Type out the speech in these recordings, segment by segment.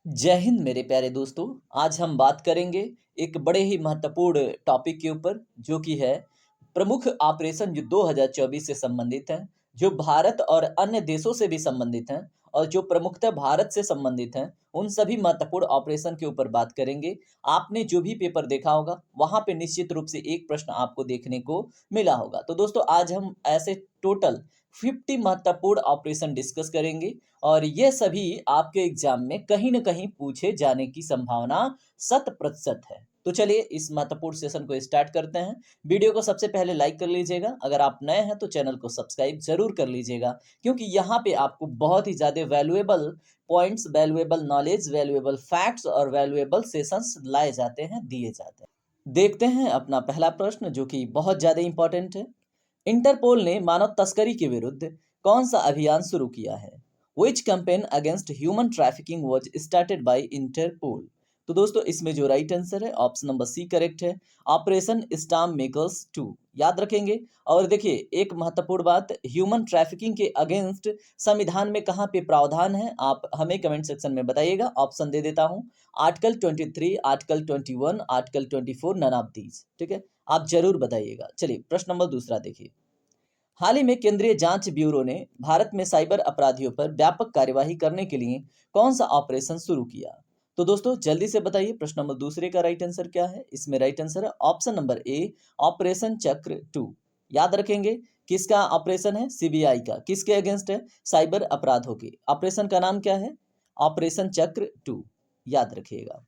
जय हिंद मेरे प्यारे दोस्तों। आज हम बात करेंगे एक बड़े ही महत्वपूर्ण टॉपिक के ऊपर, जो कि है प्रमुख ऑपरेशन जो 2024 से संबंधित है, जो भारत और अन्य देशों से भी संबंधित हैं और जो प्रमुखतः भारत से संबंधित हैं। उन सभी महत्वपूर्ण ऑपरेशन के ऊपर बात करेंगे। आपने जो भी पेपर देखा होगा वहाँ पे निश्चित रूप से एक प्रश्न आपको देखने को मिला होगा। तो दोस्तों आज हम ऐसे टोटल 50 महत्वपूर्ण ऑपरेशन डिस्कस करेंगे और ये सभी आपके एग्जाम में कहीं न कहीं पूछे जाने की संभावना 100% है। तो चलिए इस महत्वपूर्ण सेशन को स्टार्ट करते हैं। वीडियो को सबसे पहले लाइक कर लीजिएगा। अगर आप नए हैं तो चैनल को सब्सक्राइब ज़रूर कर लीजिएगा, क्योंकि यहाँ पे आपको बहुत ही ज़्यादा valuable points, valuable knowledge, valuable facts और वैल्यूएबल सेशंस लाए जाते हैं, दिए जाते हैं। देखते हैं अपना पहला प्रश्न, जो कि बहुत ज़्यादा इंपॉर्टेंट है। इंटरपोल ने मानव तस्करी के विरुद्ध कौन सा अभियान शुरू किया है? Which campaign against human trafficking was started by Interpol? तो दोस्तों इसमें जो राइट आंसर है ऑप्शन नंबर सी करेक्ट है, ऑपरेशन स्टाम मेकर्स 2। याद रखेंगे। और देखिए एक महत्वपूर्ण बात, ह्यूमन ट्रैफिकिंग के अगेंस्ट संविधान में कहाँ पे प्रावधान है, आप हमें कमेंट सेक्शन में बताइएगा। ऑप्शन दे देता हूँ, article 23, article 21, article 24, none of these. ठीक है, आप जरूर बताइएगा। चलिए प्रश्न नंबर दूसरा देखिए। हाल ही में केंद्रीय जांच ब्यूरो ने भारत में साइबर अपराधियों पर व्यापक कार्यवाही करने के लिए कौन सा ऑपरेशन शुरू किया? तो दोस्तों जल्दी से बताइए प्रश्न नंबर दूसरे का राइट आंसर क्या है। इसमें राइट आंसर है option number A, operation Chakra 2। याद रखेंगे किसका ऑपरेशन है? सीबीआई का। किसके अगेंस्ट है? साइबर अपराधों के। ऑपरेशन का नाम क्या है? ऑपरेशन चक्र 2। याद रखिएगा।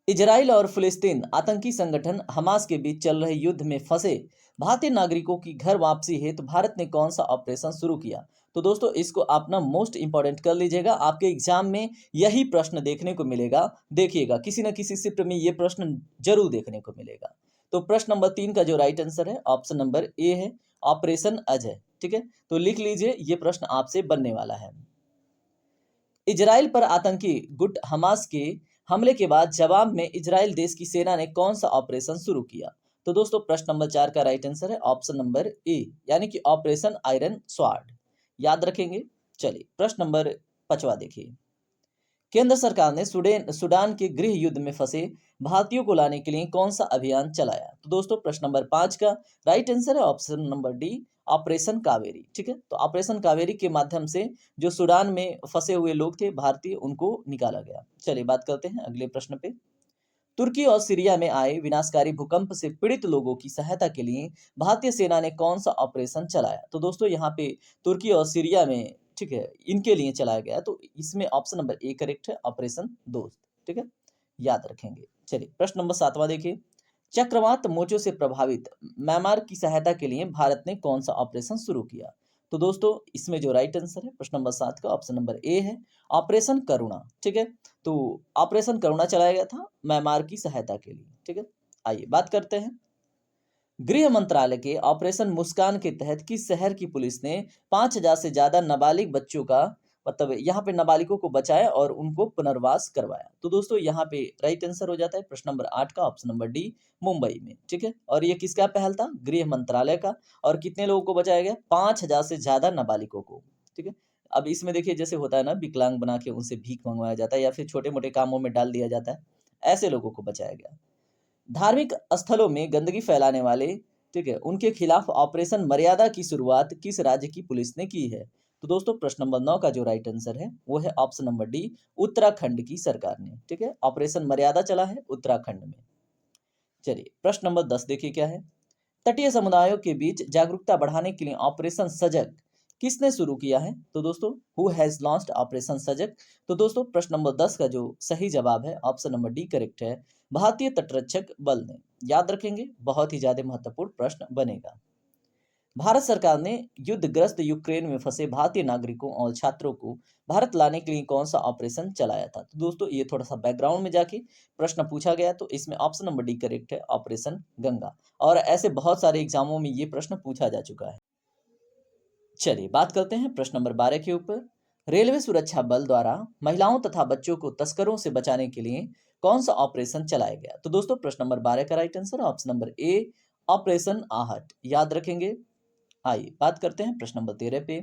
इजराइल और फिलिस्तीन आतंकी संगठन हमास के बीच चल रहे युद्ध में फंसे भारतीय नागरिकों की घर वापसी हेतु भारत ने कौन सा ऑपरेशन शुरू किया? तो दोस्तों इसको आप ना मोस्ट इंपॉर्टेंट कर लीजिएगा, आपके एग्जाम में यही प्रश्न देखने को मिलेगा। देखिएगा किसी न किसी शिफ्ट में ये प्रश्न जरूर देखने को मिलेगा। तो प्रश्न नंबर 3 का जो राइट आंसर है ऑप्शन नंबर ए है, ऑपरेशन अजय। ठीक है, तो लिख लीजिए ये प्रश्न आपसे बनने वाला है। इजराइल पर आतंकी गुट हमास के हमले के बाद जवाब में इजराइल देश की सेना ने कौन सा ऑपरेशन शुरू किया? तो दोस्तों प्रश्न नंबर 4 का राइट आंसर है ऑप्शन नंबर ए, यानी कि ऑपरेशन आयरन स्वार्ड। याद रखेंगे। चलिए प्रश्न नंबर 5वां देखिए। केंद्र सरकार ने सूडान के गृह युद्ध में फंसे भारतीयों को लाने के लिए कौन सा अभियान चलाया? तो दोस्तों प्रश्न नंबर 5 का राइट आंसर है option number D, operation Kaveri. ठीक है, तो ऑपरेशन कावेरी के माध्यम से जो सूडान में फंसे हुए लोग थे भारतीय, उनको निकाला गया। चलिए बात करते हैं अगले प्रश्न पे। तुर्की और सीरिया में आए विनाशकारी भूकंप से पीड़ित लोगों की सहायता के लिए भारतीय सेना ने कौन सा ऑपरेशन चलाया? तो दोस्तों यहाँ पे तुर्की और सीरिया में, ठीक है, इनके लिए चलाया गया। तो इसमें ऑप्शन नंबर ए करेक्ट है, ऑपरेशन दोस्त। ठीक है, याद रखेंगे। चलिए प्रश्न नंबर 7वां देखिए। चक्रवात मोचों से प्रभावित म्यांमार की सहायता के लिए भारत ने कौन सा ऑपरेशन शुरू किया? तो दोस्तों इसमें जो राइट आंसर है प्रश्न नंबर 7 का ऑप्शन नंबर ए है, ऑपरेशन करुणा। ठीक है, तो ऑपरेशन करुणा चलाया गया था म्यांमार की सहायता के लिए। ठीक है, आइए बात करते हैं। गृह मंत्रालय के ऑपरेशन मुस्कान के तहत किस शहर की पुलिस ने 5,000 से ज्यादा नाबालिग बच्चों का, मतलब यहाँ पे नाबालिगों को बचाया और उनको पुनर्वास करवाया? तो दोस्तों यहाँ पे राइट आंसर हो जाता है प्रश्न नंबर 8 का ऑप्शन नंबर डी, मुंबई में। ठीक है, और ये किसका पहल था? गृह मंत्रालय का। और कितने लोगों को बचाया गया? 5,000 से ज्यादा नाबालिगों को। ठीक है, अब इसमें देखिए जैसे होता है ना, विकलांग बना के उनसे भीख मंगवाया जाता है या फिर छोटे मोटे कामों में डाल दिया जाता है, ऐसे लोगों को बचाया गया। धार्मिक स्थलों में गंदगी फैलाने वाले, ठीक है, उनके खिलाफ ऑपरेशन मर्यादा की शुरुआत किस राज्य की पुलिस ने की है? तो दोस्तों प्रश्न नंबर 9 का जो राइट आंसर है वो है ऑप्शन नंबर डी, उत्तराखंड की सरकार ने। ठीक है, ऑपरेशन मर्यादा चला है उत्तराखंड में। चलिए प्रश्न नंबर 10 देखिए क्या है। तटीय समुदायों के बीच जागरूकता बढ़ाने के लिए ऑपरेशन सजग किसने शुरू किया है? तो दोस्तों हु हैज लॉन्च्ड ऑपरेशन सजग? तो दोस्तों प्रश्न नंबर 10 का जो सही जवाब है ऑप्शन नंबर डी करेक्ट है, भारतीय तटरक्षक बल ने। याद रखेंगे, बहुत ही ज्यादा महत्वपूर्ण प्रश्न बनेगा। भारत सरकार ने युद्धग्रस्त यूक्रेन में फंसे भारतीय नागरिकों और छात्रों को भारत लाने के लिए कौन सा ऑपरेशन चलाया था? तो दोस्तों ये थोड़ा सा बैकग्राउंड में जाके प्रश्न पूछा गया, तो इसमें ऑप्शन नंबर डी करेक्ट है, ऑपरेशन गंगा। और ऐसे बहुत सारे एग्जामों में ये प्रश्न पूछा जा चुका है। चलिए बात करते हैं प्रश्न नंबर 12 के ऊपर। रेलवे सुरक्षा बल द्वारा महिलाओं तथा बच्चों को तस्करों से बचाने के लिए कौन सा ऑपरेशन चलाया गया? तो दोस्तों प्रश्न नंबर 12 का right answer option number A, operation आहट। याद रखेंगे। आइए बात करते हैं प्रश्न नंबर 13 पे।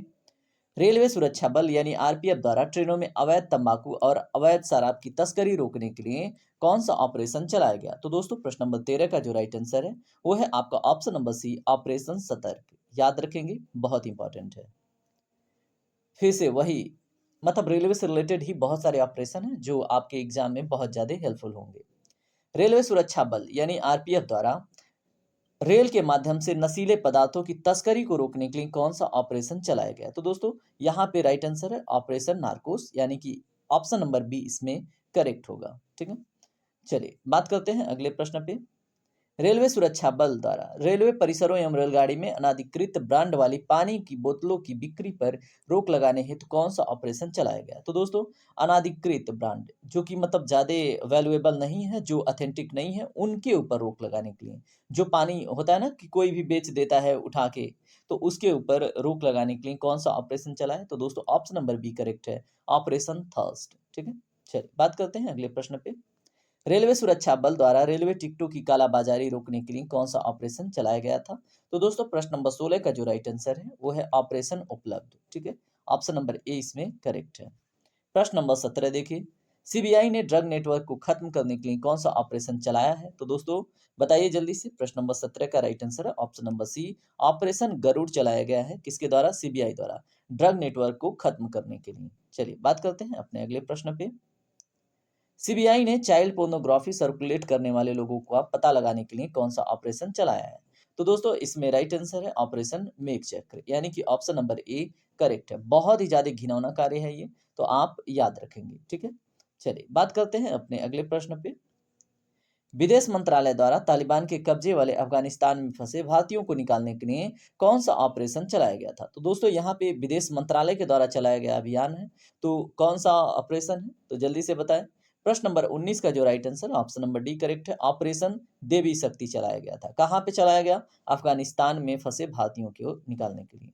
रेलवे सुरक्षा बल यानी आरपीएफ द्वारा ट्रेनों में अवैध तंबाकू और अवैध शराब की तस्करी रोकने के लिए कौन सा ऑपरेशन चलाया गया? तो दोस्तों प्रश्न नंबर 13 का जो राइट आंसर है वो है आपका ऑप्शन नंबर सी, ऑपरेशन सतर्क। याद रखेंगे, बहुत इंपॉर्टेंट है। फिर से वही, मतलब रेलवे से रिलेटेड ही बहुत सारे ऑपरेशन हैं जो आपके एग्जाम में बहुत ज़्यादा हेल्पफुल होंगे। रेलवे सुरक्षा बल यानी आरपीएफ द्वारा रेल के माध्यम से नशीले पदार्थों की तस्करी को रोकने के लिए कौन सा ऑपरेशन चलाया गया? तो दोस्तों यहाँ पे राइट आंसर है ऑपरेशन नार्कोस, यानी कि ऑप्शन नंबर बी इसमें करेक्ट होगा। ठीक है, चलिए बात करते हैं अगले प्रश्न पे। रेलवे सुरक्षा बल द्वारा रेलवे परिसरों एवं रेलगाड़ी में अनाधिकृत ब्रांड वाली पानी की बोतलों की बिक्री पर रोक लगाने हेतु कौन सा ऑपरेशन चलाया गया? तो दोस्तों अनाधिकृत ब्रांड जो कि मतलब ज़्यादा वैल्यूएबल नहीं है, जो ऑथेंटिक नहीं है, उनके ऊपर रोक लगाने के लिए, जो पानी होता है ना कि कोई भी बेच देता है उठा के, तो उसके ऊपर रोक लगाने के लिए कौन सा ऑपरेशन चला है? तो दोस्तों ऑप्शन नंबर बी करेक्ट है, ऑपरेशन थर्स्ट। ठीक है, चलिए बात करते हैं अगले प्रश्न पे। रेलवे सुरक्षा बल द्वारा रेलवे टिकटों की कालाबाजारी रोकने के लिए कौन सा ऑपरेशन चलाया गया था? तो दोस्तों प्रश्न नंबर 16 का जो राइट आंसर है वो है ऑपरेशन उपलब्ध। ठीक है, ऑप्शन नंबर ए इसमें करेक्ट है। प्रश्न नंबर 17 देखिए, सीबीआई ने ड्रग नेटवर्क को खत्म करने के लिए कौन सा ऑपरेशन चलाया है? तो दोस्तों बताइए जल्दी से। प्रश्न नंबर 17 का राइट आंसर है option number C, operation Garuda चलाया गया है। किसके द्वारा? सीबीआई द्वारा, ड्रग नेटवर्क को खत्म करने के लिए। चलिए बात करते हैं अपने अगले प्रश्न पे। सीबीआई ने चाइल्ड पोर्नोग्राफी सर्कुलेट करने वाले लोगों का पता लगाने के लिए कौन सा ऑपरेशन चलाया है? तो दोस्तों इसमें राइट आंसर है ऑपरेशन मेघ चक्र, यानी कि ऑप्शन नंबर ए करेक्ट है। बहुत ही ज्यादा घिनौना कार्य है ये, तो आप याद रखेंगे। ठीक है, चलिए बात करते हैं अपने अगले प्रश्न पे। विदेश मंत्रालय द्वारा तालिबान के कब्जे वाले अफगानिस्तान में फंसे भारतीयों को निकालने के लिए कौन सा ऑपरेशन चलाया गया था? तो दोस्तों यहाँ पे विदेश मंत्रालय के द्वारा चलाया गया अभियान है, तो कौन सा ऑपरेशन है? तो जल्दी से बताएं। प्रश्न नंबर 19 का जो right answer option number D correct है, ऑपरेशन देवी शक्ति चलाया गया था। कहाँ पे चलाया गया? अफगानिस्तान में फंसे भारतीयों को निकालने के लिए।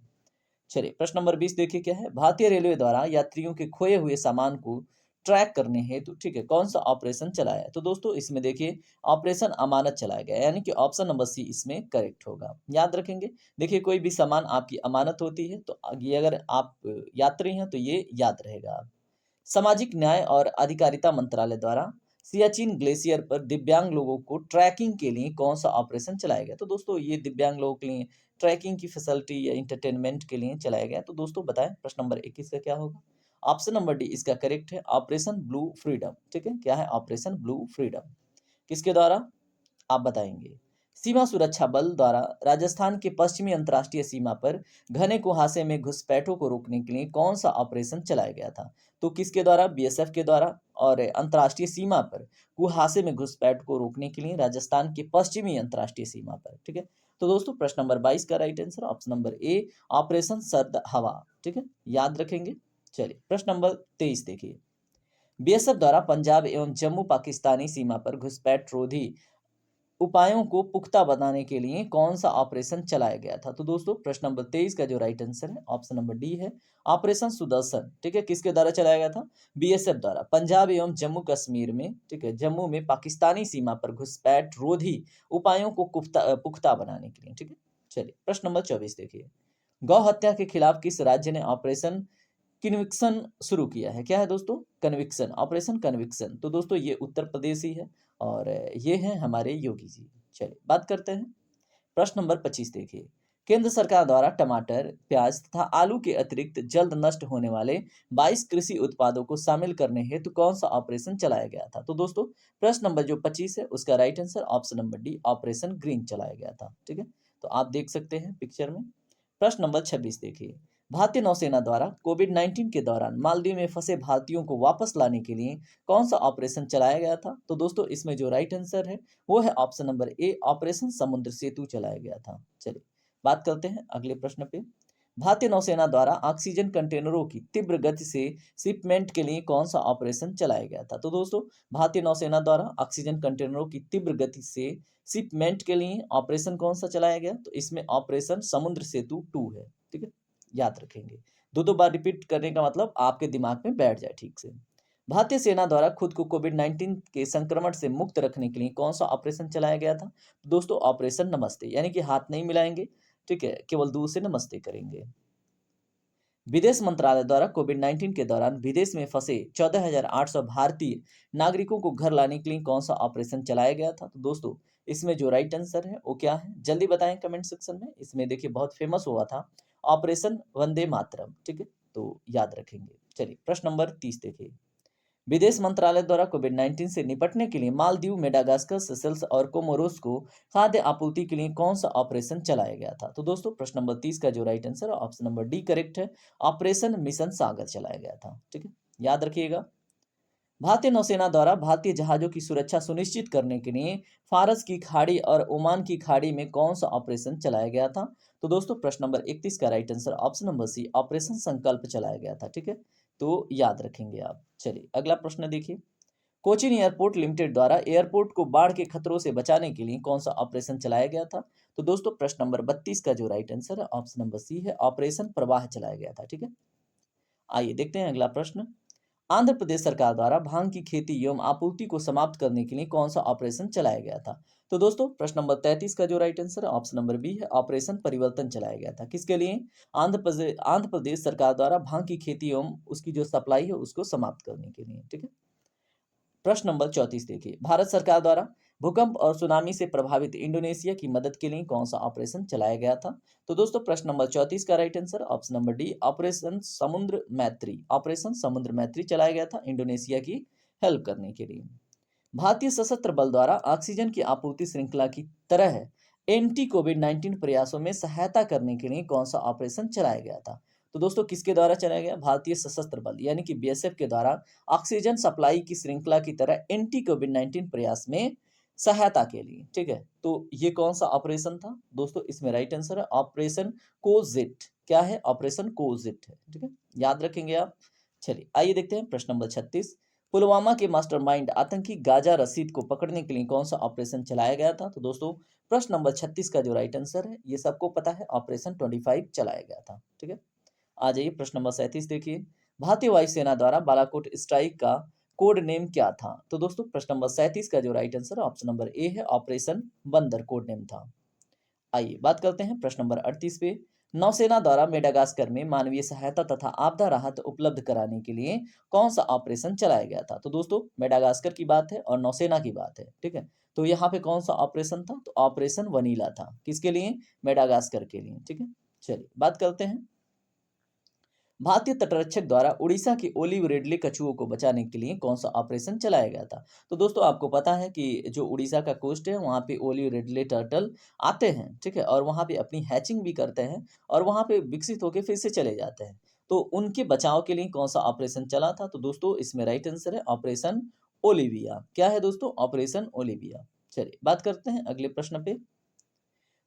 चलिए प्रश्न नंबर 20 देखिए क्या है। भारतीय रेलवे द्वारा यात्रियों के खोए हुए सामान को ट्रैक करने हेतु ठीक है कौन सा ऑपरेशन चलाया है? तो दोस्तों इसमें देखिए ऑपरेशन अमानत चलाया गया है, यानी कि ऑप्शन नंबर सी इसमें करेक्ट होगा। याद रखेंगे, देखिए कोई भी सामान आपकी अमानत होती है तो ये अगर आप यात्री हैं तो ये याद रहेगा। सामाजिक न्याय और अधिकारिता मंत्रालय द्वारा सियाचिन ग्लेशियर पर दिव्यांग लोगों को ट्रैकिंग के लिए कौन सा ऑपरेशन चलाया गया? तो दोस्तों ये दिव्यांग लोगों के लिए ट्रैकिंग की फैसिलिटी या इंटरटेनमेंट के लिए चलाया गया। तो दोस्तों बताएं प्रश्न नंबर 21 का क्या होगा? ऑप्शन नंबर डी इसका करेक्ट है, ऑपरेशन ब्लू फ्रीडम। ठीक है, क्या है? Operation blue freedom. किसके द्वारा? आप बताएंगे। सीमा सुरक्षा बल द्वारा राजस्थान के पश्चिमी अंतर्राष्ट्रीय सीमा पर घने कुहासे में घुसपैठों को रोकने के लिए कौन सा ऑपरेशन चलाया गया था? तो किसके द्वारा? बीएसएफ के द्वारा। और अंतर्राष्ट्रीय सीमा पर कुहासे में घुसपैठ को रोकने के लिए राजस्थान के पश्चिमी अंतर्राष्ट्रीय सीमा पर। ठीक है, तो दोस्तों प्रश्न नंबर 22 का right answer option number A, operation सर्द हवा। ठीक है, याद रखेंगे। चलिए प्रश्न नंबर 23 देखिए, बीएसएफ द्वारा पंजाब एवं जम्मू पाकिस्तानी सीमा पर घुसपैठ रोधी उपायों को पुख्ता बनाने के लिए कौन सा ऑपरेशन चलाया गया था? तो दोस्तों प्रश्न नंबर 23 का जो राइट आंसर है ऑप्शन नंबर डी है, ऑपरेशन सुदर्शन। ठीक है, किसके द्वारा चलाया गया था? बीएसएफ द्वारा पंजाब एवं जम्मू कश्मीर में, ठीक है, जम्मू में पाकिस्तानी सीमा पर घुसपैठ रोधी उपायों को पुख्ता बनाने के लिए। ठीक है, चलिए प्रश्न नंबर 24 देखिए, गौ हत्या के खिलाफ किस राज्य ने ऑपरेशन कन्विक्शन शुरू किया है? क्या है दोस्तों? Conviction, operation conviction. तो दोस्तों ये उत्तर प्रदेश ही है और ये हैं हमारे योगी जी। चलिए बात करते हैं। प्रश्न नंबर 25 देखिए, केंद्र सरकार द्वारा टमाटर, प्याज तथा आलू के अतिरिक्त जल्द नष्ट होने वाले 22 कृषि उत्पादों को शामिल करने हेतु कौन सा ऑपरेशन चलाया गया था? तो दोस्तों प्रश्न नंबर जो 25 है उसका right answer option number D, operation green चलाया गया था। ठीक है, तो आप देख सकते हैं पिक्चर में। प्रश्न नंबर 26 देखिए, भारतीय नौसेना द्वारा कोविड-19 के दौरान मालदीव में फंसे भारतीयों को वापस लाने के लिए कौन सा ऑपरेशन चलाया गया था? तो दोस्तों इसमें जो राइट आंसर है वो है ऑप्शन नंबर ए, ऑपरेशन समुद्र सेतु चलाया गया था। चलिए बात करते हैं अगले प्रश्न पे। भारतीय नौसेना द्वारा ऑक्सीजन कंटेनरों की तीव्र गति से शिपमेंट के लिए कौन सा ऑपरेशन चलाया गया था? तो दोस्तों भारतीय नौसेना द्वारा ऑक्सीजन कंटेनरों की तीव्र गति से शिपमेंट के लिए ऑपरेशन कौन सा चलाया गया? तो इसमें ऑपरेशन समुद्र सेतु 2 है। ठीक है, याद रखेंगे। दो दो बार रिपीट करने का मतलब आपके दिमाग में बैठ जाए ठीक से। भारतीय सेना द्वारा खुद को कोविड-19 के संक्रमण से मुक्त रखने के लिए कौन सा ऑपरेशन चलाया गया था? दोस्तों ऑपरेशन नमस्ते, यानी कि हाथ नहीं मिलाएंगे, ठीक है, केवल दूर से नमस्ते करेंगे। विदेश मंत्रालय द्वारा कोविड-19 के दौरान विदेश में फंसे 14,800 भारतीय नागरिकों को घर लाने के लिए कौन सा ऑपरेशन चलाया गया था? तो दोस्तों इसमें जो राइट आंसर है वो क्या है? जल्दी बताएं कमेंट सेक्शन में। इसमें देखिए बहुत फेमस हुआ था ऑपरेशन वंदे मातरम, ठीक है? तो याद रखेंगे। चलिए प्रश्न नंबर 30 देखिए। विदेश मंत्रालय द्वारा कोविड-19 से निपटने के लिए मालदीव, मेडागास्कर, सेशल्स और कोमोरोस को खाद्य आपूर्ति के लिए कौन सा ऑपरेशन चलाया गया था? तो दोस्तों प्रश्न नंबर 30 का जो राइट आंसर है ऑप्शन नंबर डी करेक्ट है। ऑपरेशन मिशन सागर चलाया गया था, ठीक है? याद रखिएगा। भारतीय नौसेना द्वारा भारतीय जहाजों की सुरक्षा सुनिश्चित करने के लिए फारस की खाड़ी और ओमान की खाड़ी में कौन सा ऑपरेशन चलाया गया था? तो दोस्तों प्रश्न नंबर 31 का right answer option number C operation Sankalp चलाया गया था, ठीक है? तो याद रखेंगे आप। चलिए अगला प्रश्न देखिए। कोचिन एयरपोर्ट लिमिटेड द्वारा एयरपोर्ट को बाढ़ के खतरों से बचाने के लिए कौन सा ऑपरेशन चलाया गया था? तो दोस्तों प्रश्न नंबर 32 का जो राइट आंसर है ऑप्शन नंबर सी है ऑपरेशन प्रवाह चलाया गया था, ठीक है? आइए देखते हैं अगला प्रश्न। आंध्र प्रदेश सरकार द्वारा भांग की खेती एवं आपूर्ति को समाप्त करने के लिए कौन सा ऑपरेशन चलाया गया था? तो दोस्तों प्रश्न नंबर 33 का जो राइट आंसर है ऑप्शन नंबर बी है ऑपरेशन परिवर्तन चलाया गया था। किसके लिए? आंध्र प्रदेश सरकार द्वारा भांग की खेती एवं उसकी जो सप्लाई है उसको समाप्त करने के लिए, ठीक है? प्रश्न नंबर 34 देखिए। भारत सरकार द्वारा भूकंप और सुनामी से प्रभावित इंडोनेशिया की मदद के लिए कौन सा ऑपरेशन चलाया गया था? तो दोस्तों प्रश्न नंबर 34 का right answer option number D operation समुद्र मैत्री। ऑपरेशन समुद्र मैत्री चलाया गया था इंडोनेशिया की हेल्प करने के लिए। भारतीय सशस्त्र बल द्वारा ऑक्सीजन की आपूर्ति श्रृंखला की तरह एंटी कोविड-19 प्रयासों में सहायता करने के लिए कौन सा ऑपरेशन चलाया गया था? तो दोस्तों किसके द्वारा चलाया गया? भारतीय सशस्त्र बल यानी कि बीएसएफ के द्वारा ऑक्सीजन सप्लाई की श्रृंखला की तरह एंटी कोविड-19 प्रयास में सहायता के लिए, ठीक है? तो ये कौन सा ऑपरेशन था? दोस्तों इसमें राइट आंसर है ऑपरेशन कोजिट। क्या है? ऑपरेशन कोजिट है, ठीक है? याद रखेंगे आप। चलिए आइए देखते हैं प्रश्न नंबर 36। पुलवामा के मास्टरमाइंड आतंकी गाजा रशीद को पकड़ने के लिए कौन सा ऑपरेशन चलाया गया था? तो दोस्तों प्रश्न नंबर 36 का जो राइट आंसर है ये सबको पता है ऑपरेशन 25 चलाया गया था, ठीक है? आ जाइए प्रश्न नंबर 37 देखिए। भारतीय वायुसेना द्वारा बालाकोट स्ट्राइक का कोड नेम क्या था? तो दोस्तों प्रश्न नंबर 37 का जो राइट आंसर है ऑप्शन नंबर ए है ऑपरेशन बंदर कोड नेम था। आइए बात करते हैं प्रश्न नंबर 38 पे। नौसेना द्वारा मेडागास्कर में मानवीय सहायता तथा आपदा राहत उपलब्ध कराने के लिए कौन सा ऑपरेशन चलाया गया था? तो दोस्तों मेडागास्कर की बात है और नौसेना की बात है, ठीक है? तो यहाँ पे कौन सा ऑपरेशन था? तो ऑपरेशन वनीला था। किसके लिए? मेडागास्कर के लिए, ठीक है? चलिए बात करते हैं। भारतीय तटरक्षक द्वारा उड़ीसा के ओलिव रिडले कछुओं को बचाने के लिए कौन सा ऑपरेशन चलाया गया था? तो दोस्तों आपको पता है कि जो उड़ीसा का कोस्ट है वहाँ पे ओलिव रिडले टर्टल आते हैं, ठीक है? और वहाँ पे अपनी हैचिंग भी करते हैं और वहाँ पे विकसित होकर फिर से चले जाते हैं। तो उनके बचाव के लिए कौन सा ऑपरेशन चला था? तो दोस्तों इसमें राइट आंसर है ऑपरेशन ओलिविया। क्या है दोस्तों? Operation Olivia. चलिए बात करते हैं अगले प्रश्न पे।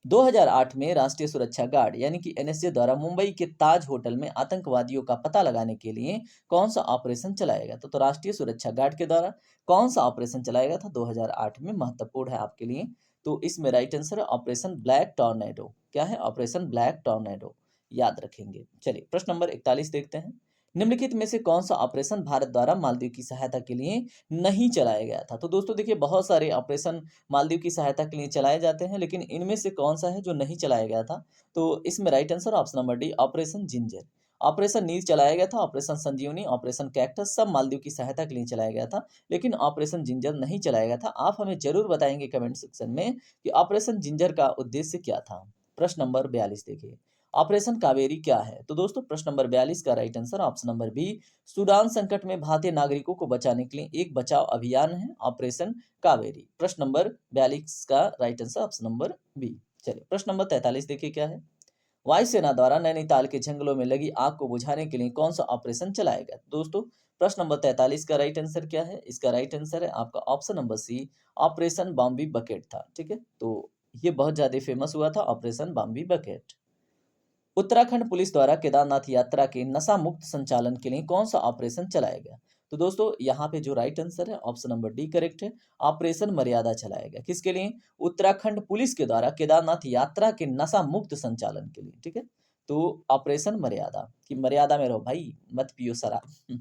2008 में राष्ट्रीय सुरक्षा गार्ड यानी कि एनएसजी द्वारा मुंबई के ताज होटल में आतंकवादियों का पता लगाने के लिए कौन सा ऑपरेशन चलाया गया था? तो राष्ट्रीय सुरक्षा गार्ड के द्वारा कौन सा ऑपरेशन चलाया गया था 2008 में? महत्वपूर्ण है आपके लिए। तो इसमें राइट आंसर है ऑपरेशन ब्लैक टॉर्नेडो। क्या है? Operation black tornado. याद रखेंगे। चलिए प्रश्न नंबर 41 देखते हैं। निम्नलिखित में से कौन सा ऑपरेशन भारत द्वारा मालदीव की सहायता के लिए नहीं चलाया गया था? तो दोस्तों देखिए बहुत सारे ऑपरेशन मालदीव की सहायता के लिए चलाए जाते हैं, लेकिन इनमें से कौन-सा है जो नहीं चलाया गया था? तो इसमें right answer option number D operation ginger. Operation Neel चलाया गया था, ऑपरेशन संजीवनी, ऑपरेशन कैक्टस सब मालदीव की सहायता के लिए चलाया गया था, लेकिन ऑपरेशन जिंजर नहीं चलाया गया था। आप हमें ज़रूर बताएँगे कमेंट सेक्शन में कि ऑपरेशन जिंजर का उद्देश्य क्या था? प्रश्न नंबर 42 देखिए। ऑपरेशन कावेरी क्या है? तो दोस्तों प्रश्न नंबर 42 का right answer option number B Sudan संकट में भारतीय नागरिकों को बचाने के लिए एक बचाव अभियान है ऑपरेशन कावेरी। प्रश्न नंबर 42 का right answer option number B. चलिए प्रश्न नंबर 43 देखिए क्या है। वायुसेना द्वारा नैनीताल के जंगलों में लगी आग को बुझाने के लिए कौन सा ऑपरेशन चलाया गया? दोस्तों प्रश्न नंबर 43 का राइट आंसर क्या है? इसका राइट आंसर है आपका option number C operation Bambi bucket था, ठीक है? तो ये बहुत ज्यादा फेमस हुआ था operation Bambi bucket. Uttarakhand police द्वारा केदारनाथ यात्रा के नशा मुक्त संचालन के लिए कौन सा ऑपरेशन चलाया गया? तो दोस्तों यहाँ पे जो राइट आंसर है ऑप्शन नंबर डी करेक्ट है ऑपरेशन मर्यादा चलाया गया। किसके लिए? उत्तराखंड पुलिस के द्वारा केदारनाथ यात्रा के नशा मुक्त संचालन के लिए, ठीक है? तो ऑपरेशन मर्यादा की मर्यादा में रहो भाई, मत पियो शराब।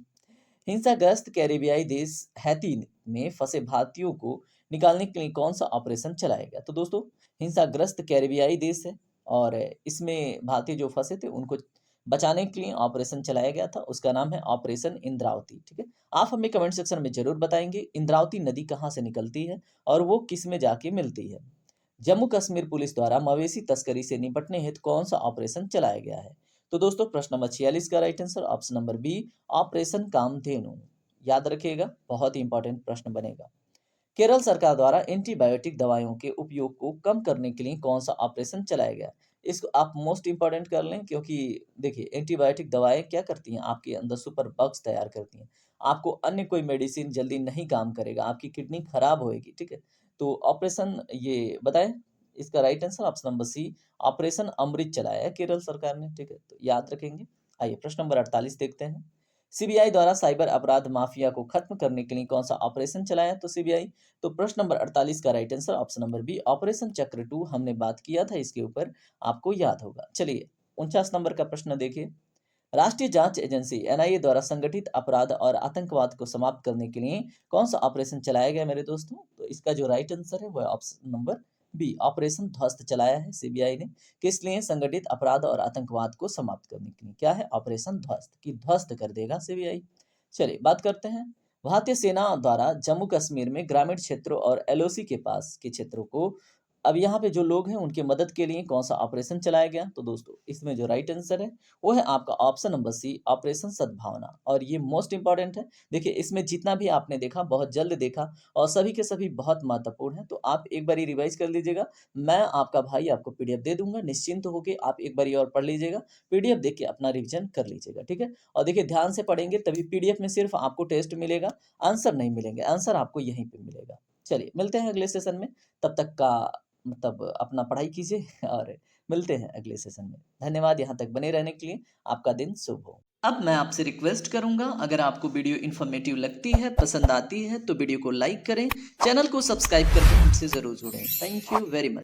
हिंसाग्रस्त कैरिबियाई देश हैती में फंसे भारतीयों को निकालने के लिए कौन सा ऑपरेशन चलाया गया? तो दोस्तों हिंसाग्रस्त कैरिबियाई देश है और इसमें भारतीय जो फंसे थे उनको बचाने के लिए ऑपरेशन चलाया गया था, उसका नाम है ऑपरेशन इंद्रावती। ठीक है, आप हमें कमेंट सेक्शन में जरूर बताएंगे इंद्रावती नदी कहाँ से निकलती है और वो किस में जाके मिलती है। जम्मू कश्मीर पुलिस द्वारा मवेशी तस्करी से निपटने हेतु कौन सा ऑपरेशन चलाया गया है? तो दोस्तों प्रश्न नंबर 46 का right answer option number B operation Kamdhenu. याद रखिएगा, बहुत ही इंपॉर्टेंट प्रश्न बनेगा। केरल सरकार द्वारा एंटीबायोटिक दवाइयों के उपयोग को कम करने के लिए कौन सा ऑपरेशन चलाया गया? इसको आप मोस्ट इंपॉर्टेंट कर लें, क्योंकि देखिए एंटीबायोटिक दवाएं क्या करती हैं, आपके अंदर सुपर बग्स तैयार करती हैं। आपको अन्य कोई मेडिसिन जल्दी नहीं काम करेगा, आपकी किडनी खराब होएगी। ठीक है, तो ऑपरेशन ये बताएं, इसका right answer option number C operation Amrit चलाया है केरल सरकार ने। ठीक है, तो याद रखेंगे। आइए प्रश्न नंबर 48 देखते हैं। सीबीआई द्वारा साइबर अपराध माफिया को खत्म करने के लिए कौन सा ऑपरेशन चलाया? तो सीबीआई, तो प्रश्न नंबर 48 का right answer option number B operation Chakra 2। हमने बात किया था इसके ऊपर, आपको याद होगा। चलिए 49 नंबर का प्रश्न देखिए। राष्ट्रीय जांच एजेंसी एनआईए द्वारा संगठित अपराध और आतंकवाद को समाप्त करने के लिए कौन सा ऑपरेशन चलाया गया मेरे दोस्तों? तो इसका जो राइट आंसर है वो ऑप्शन नंबर बी ऑपरेशन ध्वस्त चलाया है सीबीआई ने। किस लिए? संगठित अपराध और आतंकवाद को समाप्त करने के लिए। क्या है? ऑपरेशन ध्वस्त, की ध्वस्त कर देगा सीबीआई। चलिए बात करते हैं। भारतीय सेना द्वारा जम्मू कश्मीर में ग्रामीण क्षेत्रों और एलओसी के पास के क्षेत्रों को, अब यहाँ पे जो लोग हैं उनकी मदद के लिए कौन सा ऑपरेशन चलाया गया? तो दोस्तों इसमें जो राइट आंसर है वो है आपका ऑप्शन नंबर सी ऑपरेशन सद्भावना, और ये मोस्ट इंपॉर्टेंट है। देखिए इसमें जितना भी आपने देखा बहुत जल्द देखा और सभी के सभी बहुत महत्वपूर्ण है, तो आप एक बारी रिवाइज कर लीजिएगा। मैं आपका भाई आपको पीडीएफ दे दूंगा, निश्चिंत होकर आप एक बारी और पढ़ लीजिएगा, पीडीएफ देख के अपना रिविजन कर लीजिएगा। ठीक है, और देखिए ध्यान से पढ़ेंगे तभी पीडीएफ में सिर्फ आपको टेस्ट मिलेगा, आंसर नहीं मिलेंगे, आंसर आपको यहीं पे मिलेगा। चलिए मिलते हैं अगले सेशन में, तब तक का मतलब अपना पढ़ाई कीजिए और मिलते हैं अगले सेशन में। धन्यवाद यहाँ तक बने रहने के लिए, आपका दिन शुभ हो। अब मैं आपसे रिक्वेस्ट करूंगा, अगर आपको वीडियो इन्फॉर्मेटिव लगती है, पसंद आती है, तो वीडियो को लाइक करें, चैनल को सब्सक्राइब करके हमसे ज़रूर जुड़ें। Thank you very much.